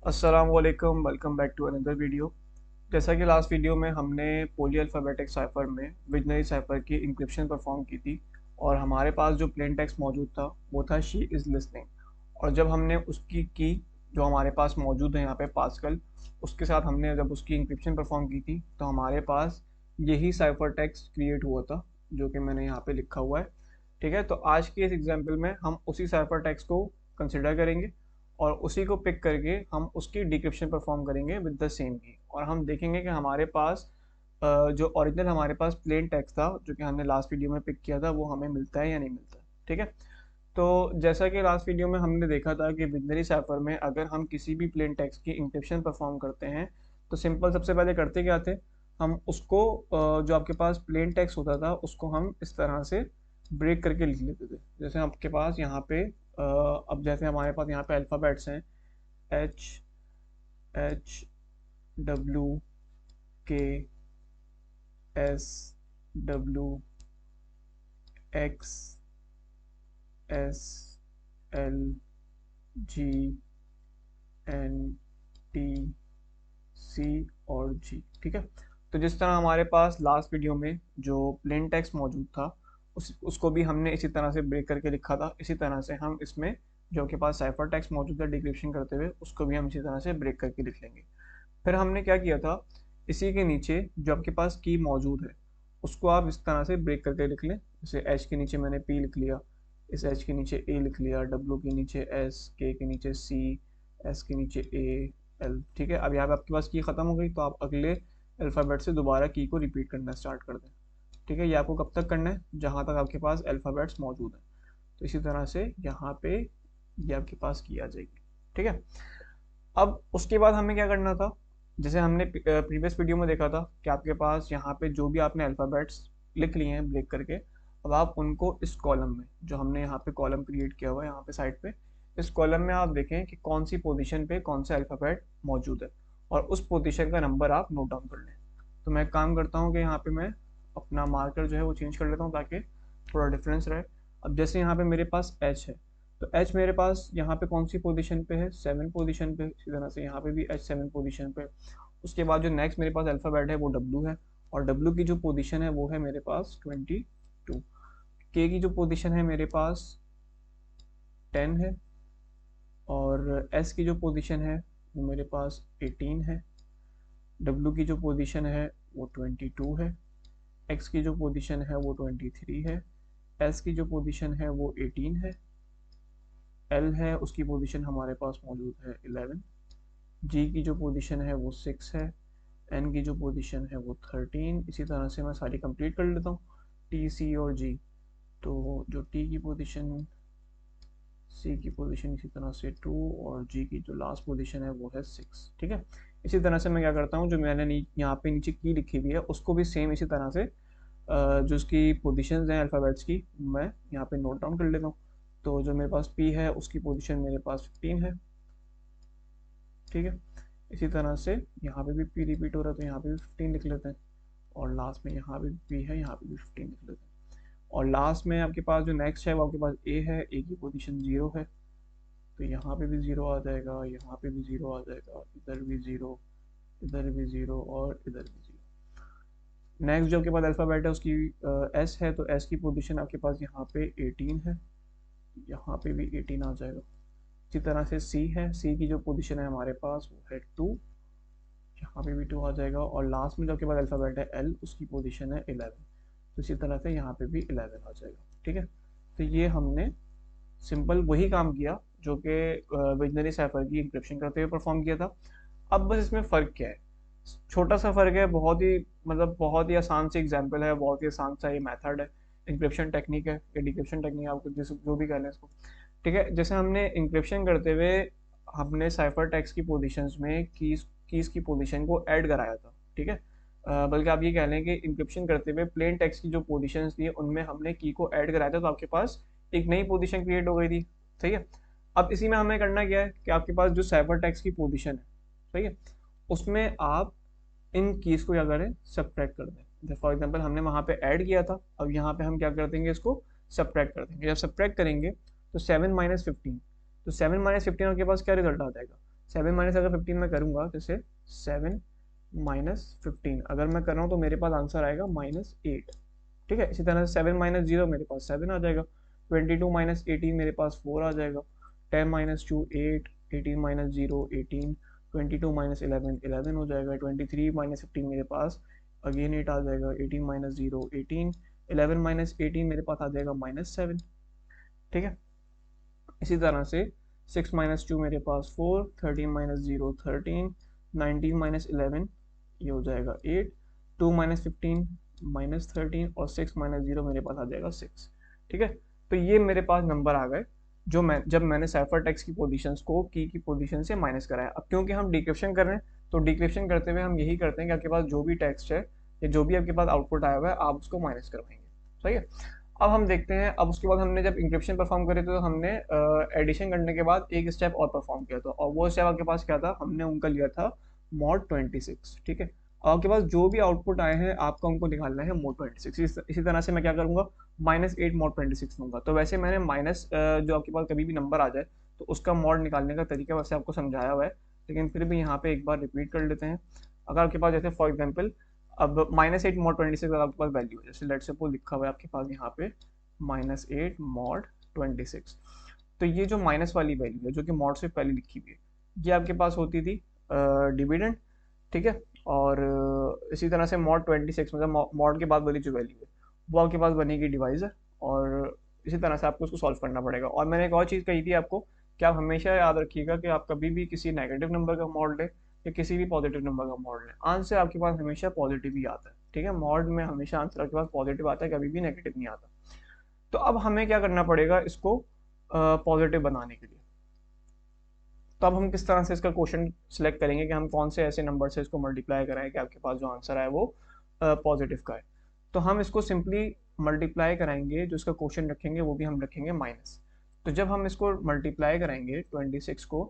अस्सलाम वालेकुम, welcome back to another video. जैसा कि लास्ट वीडियो में हमने पोली अल्फ़ाबेटिक साइफर में विजनरी साइफर की इंक्रिप्शन परफॉर्म की थी और हमारे पास जो प्लेन टेक्स्ट मौजूद था वो था शी इज़ लिसनिंग। और जब हमने उसकी की जो हमारे पास मौजूद है यहाँ पे पास्कल, उसके साथ हमने जब उसकी इंक्रिप्शन परफॉर्म की थी तो हमारे पास यही साइफर टेक्स्ट क्रिएट हुआ था जो कि मैंने यहाँ पे लिखा हुआ है। ठीक है, तो आज के इस एग्जाम्पल में हम उसी साइफर टेक्स्ट को कंसिडर करेंगे और उसी को पिक करके हम उसकी डिक्रिप्शन परफॉर्म करेंगे विद द सेम की, और हम देखेंगे कि हमारे पास जो ओरिजिनल हमारे पास प्लेन टेक्स्ट था जो कि हमने लास्ट वीडियो में पिक किया था वो हमें मिलता है या नहीं मिलता है। ठीक है, तो जैसा कि लास्ट वीडियो में हमने देखा था कि बिगनरी साइफर में अगर हम किसी भी प्लेन टेक्स्ट की इंक्रिप्शन परफॉर्म करते हैं तो सिंपल सबसे पहले करते क्या थे, हम उसको जो आपके पास प्लेन टेक्स्ट होता था उसको हम इस तरह से ब्रेक करके लिख लेते थे। जैसे आपके पास यहाँ पे अब जैसे हमारे पास यहाँ पे अल्फ़ाबेट्स हैं H H W K S W X S L G N T C और जी। ठीक है, तो जिस तरह हमारे पास लास्ट वीडियो में जो प्लेन टेक्स्ट मौजूद था उसको भी हमने इसी तरह से ब्रेक करके लिखा था, इसी तरह से हम इसमें जो आपके पास साइफर टेक्स्ट मौजूद है डिक्रिप्शन करते हुए उसको भी हम इसी तरह से ब्रेक करके लिख लेंगे। फिर हमने क्या किया था, इसी के नीचे जो आपके पास की मौजूद है उसको आप इस तरह से ब्रेक करके लिख लें। जैसे एच के नीचे मैंने पी लिख लिया, इस एच के नीचे ए लिख लिया, डब्ल्यू के नीचे एस, के नीचे सी, एस के नीचे ए, एल। ठीक है, अब यहाँ पे आपके पास की ख़त्म हो गई तो आप अगले अल्फ़ाबेट से दोबारा की को रिपीट करना स्टार्ट कर दें। ठीक है, ये आपको कब तक करना है, जहाँ तक आपके पास अल्फ़ाबेट्स मौजूद हैं। तो इसी तरह से यहाँ पे ये आपके पास की आ जाएगी। ठीक है, अब उसके बाद हमें क्या करना था, जैसे हमने प्रीवियस वीडियो में देखा था कि आपके पास यहाँ पे जो भी आपने अल्फ़ाबेट्स लिख लिए हैं ब्रेक करके, अब आप उनको इस कॉलम में जो हमने यहाँ पे कॉलम क्रिएट किया हुआ है यहाँ पे साइड पे, इस कॉलम में आप देखें कि कौन सी पोजीशन पे कौन सा अल्फ़ाबेट मौजूद है और उस पोजीशन का नंबर आप नोट डाउन कर लें। तो मैं काम करता हूँ कि यहाँ पे मैं अपना मार्कर जो है वो चेंज कर लेता हूँ ताकि थोड़ा डिफरेंस रहे। अब जैसे यहाँ पे मेरे पास एच है तो एच मेरे पास यहाँ पे कौन सी पोजीशन पे है, 7 पोजीशन पे। इसी तरह से यहाँ पे भी एच 7 पोजीशन पे। उसके बाद जो नेक्स्ट मेरे पास अल्फ़ाबेट है वो डब्लू है और डब्लू की जो पोजीशन है वो है मेरे पास 22। के की जो पोजीशन है मेरे पास 10 है और एस की जो पोजीशन है वो मेरे पास 18 है। डब्लू की जो पोजीशन है वो 22 है। एक्स की जो पोजीशन है वो 23 है। एस की जो पोजीशन है वो 18 है। एल है उसकी पोजीशन हमारे पास मौजूद है 11। जी की जो पोजीशन है वो 6 है। एन की जो पोजीशन है वो 13। इसी तरह से मैं सारी कंप्लीट कर लेता हूँ, टी सी और जी। तो जो टी की पोजीशन, सी की पोजीशन इसी तरह से 2 और जी की जो लास्ट पोजीशन है वो है 6। ठीक है, इसी तरह से मैं क्या करता हूँ, जो मैंने यहाँ पे नीचे की लिखी हुई है उसको भी सेम इसी तरह से जो उसकी पोजीशंस हैं अल्फ़ाबेट्स की मैं यहाँ पे नोट डाउन कर लेता हूँ। तो जो मेरे पास पी है उसकी पोजीशन मेरे पास 15 है। ठीक है, इसी तरह से यहाँ पे भी पी रिपीट हो रहा है तो यहाँ पे भी 15 लिख लेते हैं और लास्ट में यहाँ पे भी पी है, यहाँ पे भी 15 लिख लेते हैं। और लास्ट में आपके पास जो नेक्स्ट है वो आपके पास ए है, ए की पोजीशन 0 है तो यहाँ पे भी 0 आ जाएगा, यहाँ पे भी 0 आ जाएगा, इधर भी 0, इधर भी 0 और इधर भी 0। नेक्स्ट जो आपके पास अल्फ़ाबेट है उसकी एस है तो एस की पोजीशन आपके पास यहाँ पे 18 है, यहाँ पे भी 18 आ जाएगा। इसी तरह से सी है, सी की जो पोजीशन है हमारे पास वो है 2, यहाँ पे भी 2 आ जाएगा। और लास्ट में जो आपके पास अल्फ़ाबेट है एल उसकी पोजीशन है 11, तो इसी तरह से यहाँ पे भी 11 आ जाएगा। ठीक है, तो ये हमने सिंपल वही काम किया जो कि विजनरी साइफर की इंक्रिप्शन करते हुए परफॉर्म किया था। अब बस इसमें फ़र्क क्या है, छोटा सा फ़र्क है, बहुत ही मतलब बहुत ही आसान सी एग्जांपल है, बहुत ही आसान सा ये मेथड है, इंक्रिप्शन टेक्निक है या डिक्रिप्शन टेक्निक, आपको जिस जो भी कह लें इसको। ठीक है, जैसे हमने इंक्रिप्शन करते हुए हमने साइफर टेक्स्ट की पोजीशंस में कीज़ की पोजीशन को ऐड कराया था। ठीक है, बल्कि आप ये कह लें कि इंक्रिप्शन करते हुए प्लेन टेक्स्ट की जो पोजीशंस थी उनमें हमने की को ऐड कराया था तो आपके पास एक नई पोजीशन क्रिएट हो गई थी। सही है, अब इसी में हमें करना क्या है कि आपके पास जो साइफर टेक्स्ट की पोजीशन है, सही है, उसमें आप इन कीज़ को क्या करें, सब्ट्रैक्ट कर दें। फॉर एग्जांपल हमने वहाँ पे ऐड किया था, अब यहाँ पे हम क्या कर देंगे, इसको सब्ट्रैक्ट कर देंगे। जब सब्ट्रैक्ट करेंगे तो 7 - 15, तो 7 - 15 आपके पास क्या रिजल्ट आ जाएगा, 7 माइनस अगर 15 मैं करूँगा, जैसे 7 माइनस 15 अगर मैं कर रहा हूँ तो मेरे पास आंसर आएगा -8। ठीक है, इसी तरह से 7 माइनस 0 मेरे पास 7 आ जाएगा। 22 माइनस 18 मेरे पास 4 आ जाएगा। 10 माइनस 2 8, 18 माइनस 0 18, 22 माइनस 11 11 हो जाएगा। 23 माइनस 15 मेरे पास अगेन 8 आ जाएगा। 18 माइनस 0 18, 11 माइनस 18 मेरे पास आ जाएगा -7। ठीक है, इसी तरह से 6 माइनस 2 मेरे पास 4, 13 माइनस 0 13, 19 माइनस 11 ये हो जाएगा 8, 2 माइनस 15 -13 और 6 माइनस 0 मेरे पास आ जाएगा 6। ठीक है, तो ये मेरे पास नंबर आ गए जो मैं जब मैंने साइफर टेक्स्ट की पोजीशंस को की पोजीशन से माइनस कराया। अब क्योंकि हम डिक्रिप्शन कर रहे हैं तो डिक्रिप्शन करते हुए हम यही करते हैं कि आपके पास जो भी टेक्स्ट है या जो भी आपके पास आउटपुट आया हुआ है आप उसको माइनस करवाएंगे। सही है, अब हम देखते हैं। अब उसके बाद हमने जब इंक्रिप्शन परफॉर्म करे तो हमने एडिशन करने के बाद एक स्टेप और परफॉर्म किया था, और वो स्टेप आपके पास क्या था, हमने उनका लिया था mod 26। ठीक है, आपके पास जो भी आउटपुट आए हैं आपका उनको निकालना है mod 26। इसी तरह से मैं क्या करूंगा, -8 mod 26 लूंगा। तो वैसे मैंने माइनस जो आपके पास कभी भी नंबर आ जाए तो उसका मॉड निकालने का तरीका वैसे आपको समझाया हुआ है, लेकिन फिर भी यहाँ पे एक बार रिपीट कर लेते हैं। अगर आपके पास जैसे फॉर एग्जाम्पल अब -8 mod 26 अगर आपके पास वैल्यू है, जैसे लेट सपोज लिखा हुआ है आपके पास यहाँ पे -8 mod 26, तो ये जो माइनस वाली वैल्यू है जो कि मॉड से पहले लिखी हुई है ये आपके पास होती थी डिविडेंड। ठीक है, और इसी तरह से mod 26 मतलब मॉड के बाद वाली जो वैल्यू है वो आपके पास बनेगी डिवाइजर, और इसी तरह से आपको उसको सॉल्व करना पड़ेगा। और मैंने एक और चीज़ कही थी आपको कि आप हमेशा याद रखिएगा कि आप कभी भी किसी नेगेटिव नंबर का मॉड लें या किसी भी पॉजिटिव नंबर का मॉड लें, आंसर आपके पास हमेशा पॉजिटिव ही आता है। ठीक है, मॉड में हमेशा आंसर आपके पास पॉजिटिव आता है, कभी भी नेगेटिव नहीं आता। तो अब हमें क्या करना पड़ेगा इसको पॉजिटिव बनाने के लिए। तो अब हम किस तरह से इसका क्वेश्चन सिलेक्ट करेंगे कि हम कौन से ऐसे नंबर से इसको मल्टीप्लाई कराएं कि आपके पास जो आंसर है वो पॉजिटिव का है। तो हम इसको सिंपली मल्टीप्लाई कराएंगे, जो इसका क्वेश्चन रखेंगे वो भी हम रखेंगे माइनस। तो जब हम इसको मल्टीप्लाई कराएंगे 26 को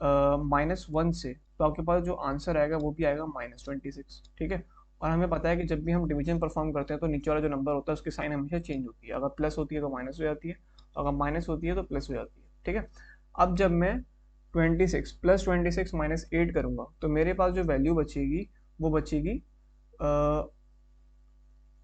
-1 से, तो आपके पास जो आंसर आएगा वो भी आएगा -26। ठीक है, और हमें पता है कि जब भी हम डिवीजन परफॉर्म करते हैं तो नीचे वाला जो नंबर होता है उसकी साइन हमेशा चेंज होती है। अगर प्लस होती है तो माइनस हो जाती है, अगर माइनस होती है तो प्लस हो जाती है। ठीक है, अब जब मैं 26 प्लस 26 -8 करूंगा तो मेरे पास जो वैल्यू बचेगी वो बचेगी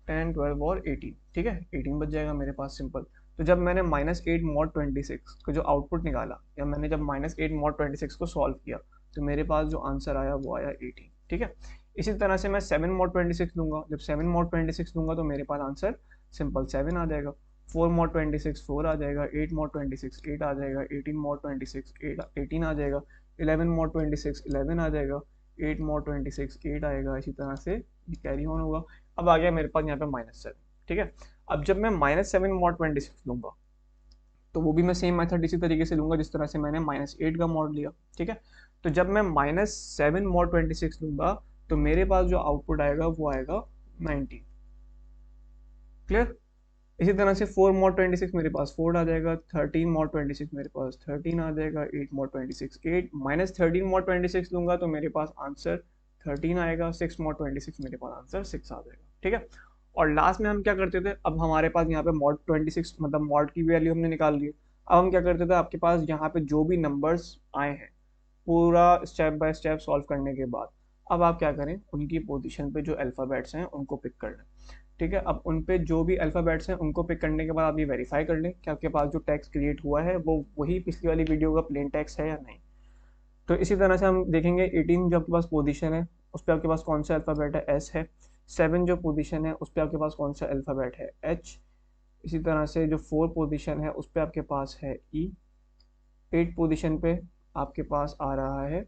10 12 और 18। ठीक है, 18 बच जाएगा मेरे पास सिंपल। तो जब मैंने -8 mod 26 का जो आउटपुट निकाला, या मैंने जब -8 mod 26 को सॉल्व किया, तो मेरे पास जो आंसर आया वो आया 18। ठीक है, इसी तरह से मैं 7 mod 26 लूंगा। जब 7 mod 26 लूंगा तो मेरे पास आंसर सिंपल 7 आ जाएगा। 4 mod 26 4 आ जाएगा। 8 mod 26 8 आ जाएगा। 18 mod 26 18 आ जाएगा। 11 mod 26 11 आ जाएगा। 8 mod 26 8 आएगा। इसी तरह से ये कैरी ऑन होगा। अब आ गया मेरे पास यहाँ पे -7। ठीक है, अब जब मैं -7 mod 26 लूंगा तो वो भी मैं सेम मेथड इसी तरीके से लूंगा जिस तरह से मैंने -8 का मॉड लिया। ठीक है, तो जब मैं -7 mod 26 लूंगा तो मेरे पास जो आउटपुट आएगा वो आएगा 19। क्लियर, इसी तरह से 4 mod 26 मेरे पास 4 आ जाएगा। 13 mod 26 मेरे पास 13 आ जाएगा। 8 mod 26 8 -13 mod 26 लूंगा तो मेरे पास आंसर 13 आएगा। 6 mod 26 मेरे पास आंसर 6 आ जाएगा। ठीक है, और लास्ट में हम क्या करते थे, अब हमारे पास यहाँ पे mod 26 मतलब मॉड की वैल्यू हमने निकाल ली। अब हम क्या करते थे, आपके पास यहाँ पे जो भी नंबर्स आए हैं पूरा स्टेप बाय स्टेप सॉल्व करने के बाद अब आप क्या करें, उनकी पोजीशन पे जो अल्फ़ाबेट्स हैं उनको पिक कर लें। ठीक है, अब उन पे जो भी अल्फ़ाबेट्स हैं उनको पिक करने के बाद आप ये वेरीफाई कर लें कि आपके पास जो टेक्स्ट क्रिएट हुआ है वो वही पिछली वाली वीडियो का प्लेन टेक्स्ट है या नहीं। तो इसी तरह से हम देखेंगे 18 जो आपके पास पोजीशन है उस पर आपके पास कौन सा अल्फ़ाबेट है, एस है। 7 जो पोजीशन है उस पर आपके पास कौन सा अल्फ़ाबेट है, एच। इसी तरह से जो 4 पोजीशन है उस पर आपके पास है ई। 8 पोजीशन पे आपके पास आ रहा है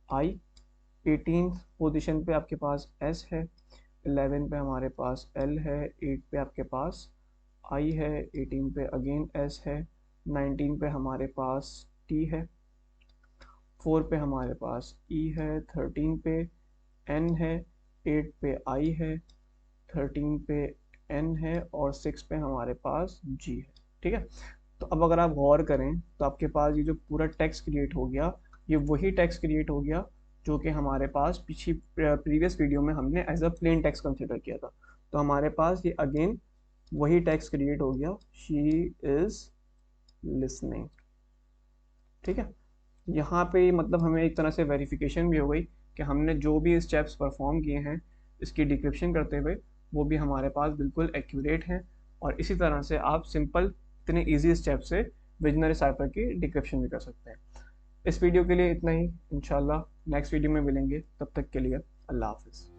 आई। 18 पोजीशन पे आपके पास एस है। 11 पे हमारे पास एल है। 8 पे आपके पास आई है। 18 पे अगेन एस है। 19 पे हमारे पास टी है। 4 पे हमारे पास ई है। 13 पे एन है। 8 पे आई है। 13 पे एन है और 6 पे हमारे पास जी है। ठीक है, तो अब अगर आप गौर करें तो आपके पास ये जो पूरा टेक्स्ट क्रिएट हो गया ये वही टेक्स्ट क्रिएट हो गया जो कि हमारे पास पिछली प्रीवियस वीडियो में हमने as a plain text consider किया था। तो हमारे पास ये अगेन वही टेक्स्ट क्रिएट हो गया, शी इज लिसनिंग। ठीक है, यहाँ पे मतलब हमें एक तरह से वेरिफिकेशन भी हो गई कि हमने जो भी स्टेप्स परफॉर्म किए हैं इसकी डिक्रिप्शन करते हुए, वो भी हमारे पास बिल्कुल एक्यूरेट हैं। और इसी तरह से आप सिंपल इतने इजी स्टेप से विजनरी साइफर की डिक्रिप्शन भी कर सकते हैं। इस वीडियो के लिए इतना ही। इंशाल्लाह नेक्स्ट वीडियो में मिलेंगे, तब तक के लिए अल्लाह हाफिज़।